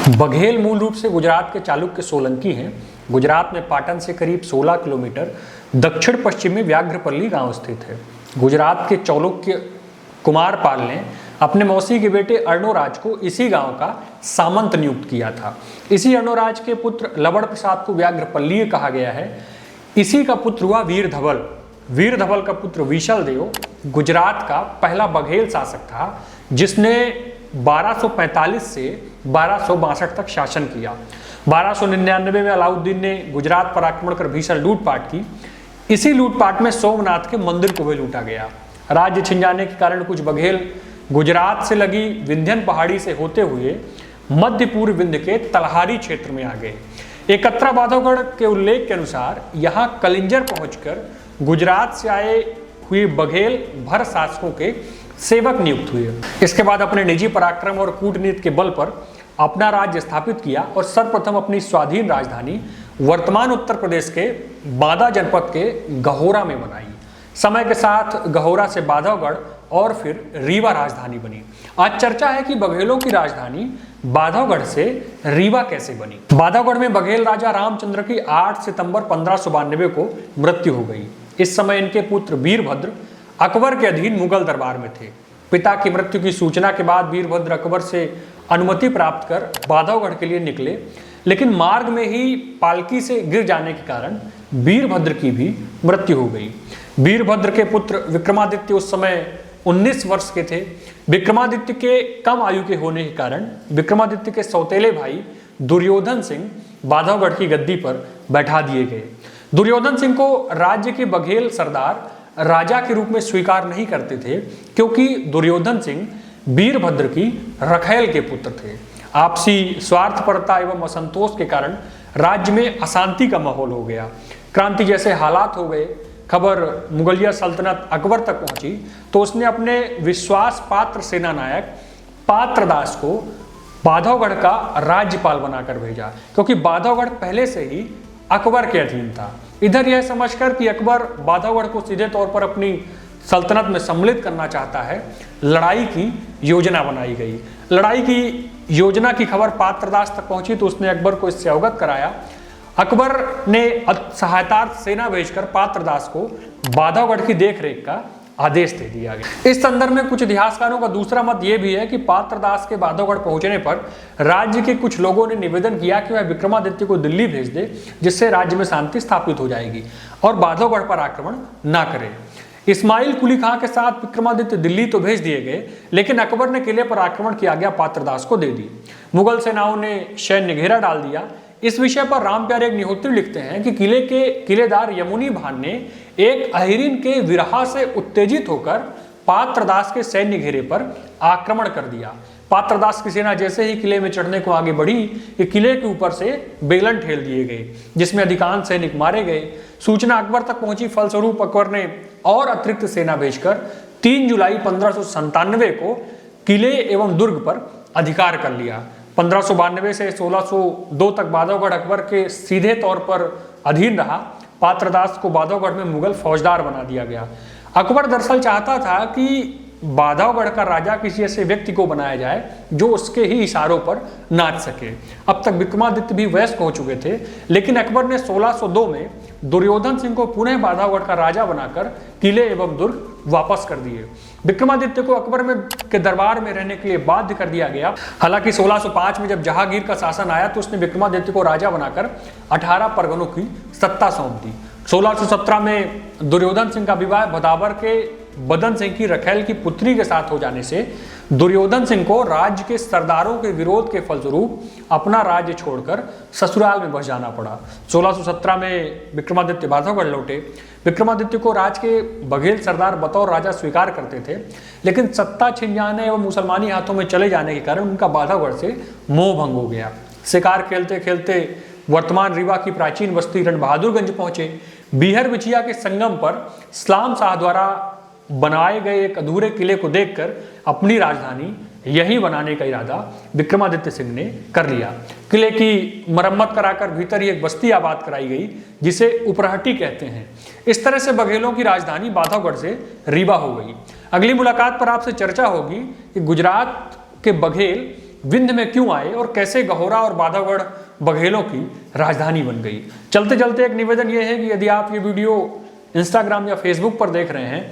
बघेल मूल रूप से गुजरात के चालुक्य सोलंकी हैं। गुजरात में पाटन से करीब 16 किलोमीटर दक्षिण पश्चिम में व्याघ्रपल्ली गांव स्थित है। गुजरात के चालुक्य कुमारपाल ने अपने मौसी के बेटे अर्णोराज को इसी गांव का सामंत नियुक्त किया था। इसी अर्णोराज के पुत्र लवण प्रसाद को व्याघ्रपल्ली कहा गया है। इसी का पुत्र हुआ वीरधवल। वीरधवल का पुत्र विशल देव गुजरात का पहला बघेल शासक था, जिसने 1245 से 1262 तक शासन किया। 1299 में अलाउद्दीन ने गुजरात पर आक्रमण कर भीषण लूटपाट की। इसी लूटपाट में सोमनाथ के मंदिर को भी लूटा गया। राज्य छिन जाने के कारण कुछ बघेल गुजरात से लगी विंध्यन पहाड़ी से होते हुए मध्य पूर्व विंध्य के तलहारी क्षेत्र में आ गए। एकत्रा बांधवगढ़ के उल्लेख के अनुसार यहाँ कलिंजर पहुंचकर गुजरात से आए हुए बघेल भर शासकों के सेवक नियुक्त हुए। इसके बाद अपने निजी पराक्रम और कूटनीति के बल पर अपना राज्य स्थापित किया और सर्वप्रथम अपनी स्वाधीन राजधानी वर्तमान उत्तर प्रदेश के बांदा जनपद के गहोरा में बनाई। समय के साथ गहोरा से बांधवगढ़ और फिर रीवा राजधानी बनी। आज चर्चा है कि बघेलों की राजधानी बांधवगढ़ से रीवा कैसे बनी। बांधवगढ़ में बघेल राजा रामचंद्र की 8 सितंबर 1592 को मृत्यु हो गई। इस समय इनके पुत्र वीरभद्र अकबर के अधीन मुगल दरबार में थे। पिता की मृत्यु की सूचना के बाद वीरभद्र अकबर से अनुमति प्राप्त कर बांधवगढ़ के लिए निकले, लेकिन मार्ग में ही पालकी से गिर जाने के कारण वीरभद्र की भी मृत्यु हो गई। वीरभद्र के पुत्र विक्रमादित्य उस समय 19 वर्ष के थे। विक्रमादित्य के कम आयु के होने के कारण विक्रमादित्य के सौतेले भाई दुर्योधन सिंह बांधवगढ़ की गद्दी पर बैठा दिए गए। दुर्योधन सिंह को राज्य के बघेल सरदार राजा के रूप में स्वीकार नहीं करते थे, क्योंकि दुर्योधन सिंह वीरभद्र की रखैल के पुत्र थे। आपसी स्वार्थपरता एवं असंतोष के कारण राज्य में अशांति का माहौल हो गया। क्रांति जैसे हालात हो गए। खबर मुगलिया सल्तनत अकबर तक पहुंची तो उसने अपने विश्वास पात्र सेना नायक पात्रदास को बांधवगढ़ का राज्यपाल बनाकर भेजा, क्योंकि बांधवगढ़ पहले से ही अकबर के अधीन था। इधर यह समझकर कि अकबर बांधवगढ़ को सीधे तौर पर अपनी सल्तनत में सम्मिलित करना चाहता है, लड़ाई की योजना बनाई गई। लड़ाई की योजना की खबर पात्रदास तक पहुंची तो उसने अकबर को इससे अवगत कराया। अकबर ने सहायतार्थ सेना भेजकर पात्रदास को बांधवगढ़ की देखरेख का आदेश दे दिया गया। इस संदर्भ में कुछ इतिहासकारों का दूसरा मत यह भी है कि पात्रदास के बांधवगढ़ पहुंचने पर राज्य के कुछ लोगों ने निवेदन किया कि वह विक्रमादित्य को दिल्ली भेज दे, जिससे राज्य में शांति स्थापित हो जाएगी और बांधवगढ़ पर आक्रमण ना करे। इस्माइल कुली खां के साथ विक्रमादित्य दिल्ली तो भेज दिए गए, लेकिन अकबर ने किले पर आक्रमण की आज्ञा पात्रदास को दे दी। मुगल सेनाओं ने सैन्य घेरा डाल दिया। इस विषय पर रामप्यारे अग्निहोत्री लिखते हैं कि किले के किलेदार यमुनी भान ने एक अहिरिन के विरहा से उत्तेजित होकर पात्रदास के सैन्य घेरे पर आक्रमण कर दिया। पात्रदास की सेना जैसे ही किले में चढ़ने को आगे बढ़ी कि किले के ऊपर से बेलन ठेल दिए गए, जिसमें अधिकांश सैनिक मारे गए। सूचना अकबर तक पहुंची। फलस्वरूप अकबर ने और अतिरिक्त सेना भेजकर 3 जुलाई 1597 को किले एवं दुर्ग पर अधिकार कर लिया। 1592 से 1602 तक बांधवगढ़ अकबर के सीधे तौर पर अधीन रहा। पात्रदास को बांधवगढ़ में मुगल फौजदार बना दिया गया। अकबर दरअसल चाहता था कि बांधवगढ़ का राजा किसी ऐसे व्यक्ति को बनाया जाए जो उसके ही इशारों पर नाच सके। अब तक विक्रमादित्य भी वयस्क हो चुके थे, लेकिन अकबर ने 1602 में दुर्योधन सिंह को पुनः बांधवगढ़ का राजा बनाकर किले एवं दुर्ग वापस कर दिए। विक्रमादित्य को अकबर के दरबार में रहने के लिए बाध्य कर दिया गया। हालांकि 1605 में जब जहांगीर का शासन आया तो उसने विक्रमादित्य को राजा बनाकर 18 परगनों की सत्ता सौंप दी। 1617 में दुर्योधन सिंह का विवाह भदावर के बदन सिंह की रखैल की पुत्री के साथ हो जाने से दुर्योधन सिंह को राज्य के सरदारों के विरोध के फलस्वरूप अपना राज्य छोड़कर ससुराल में बस जाना पड़ा। 1617 में विक्रमादित्य बांधवगढ़ लौटे। विक्रमादित्य को राज्य के बघेल सरदार बतौर राजा स्वीकार करते थे, लेकिन सत्ता छिन जाने एवं मुसलमानी हाथों में चले जाने के कारण उनका बांधवगढ़ से मोह भंग हो गया। शिकार खेलते खेलते वर्तमान रीवा की प्राचीन बस्ती रणबहादुरगंज पहुंचे। बीहर बिछिया के संगम पर इस्लाम शाह द्वारा बनाए गए एक अधूरे किले को देखकर अपनी राजधानी यहीं बनाने का इरादा विक्रमादित्य सिंह ने कर लिया। किले की मरम्मत कराकर भीतर ही एक बस्ती आबाद कराई गई, जिसे उपरहटी कहते हैं। इस तरह से बघेलों की राजधानी बांधवगढ़ से रीवा हो गई। अगली मुलाकात पर आपसे चर्चा होगी कि गुजरात के बघेल विंध्य में क्यों आए और कैसे गहोरा और बांधवगढ़ बघेलों की राजधानी बन गई। चलते चलते एक निवेदन यह है कि यदि आप ये वीडियो इंस्टाग्राम या फेसबुक पर देख रहे हैं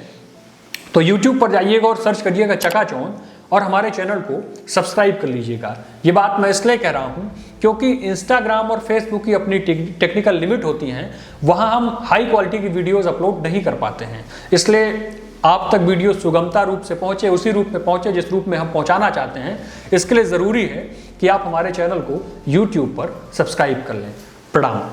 तो यूट्यूब पर जाइएगा और सर्च करिएगा चकाचौंध और हमारे चैनल को सब्सक्राइब कर लीजिएगा। ये बात मैं इसलिए कह रहा हूँ क्योंकि इंस्टाग्राम और फेसबुक की अपनी टेक्निकल लिमिट होती हैं, वहाँ हम हाई क्वालिटी की वीडियोस अपलोड नहीं कर पाते हैं। इसलिए आप तक वीडियो सुगमता रूप से पहुँचे, उसी रूप में पहुँचे जिस रूप में हम पहुँचाना चाहते हैं। इसके लिए ज़रूरी है कि आप हमारे चैनल को यूट्यूब पर सब्सक्राइब कर लें। प्रणाम।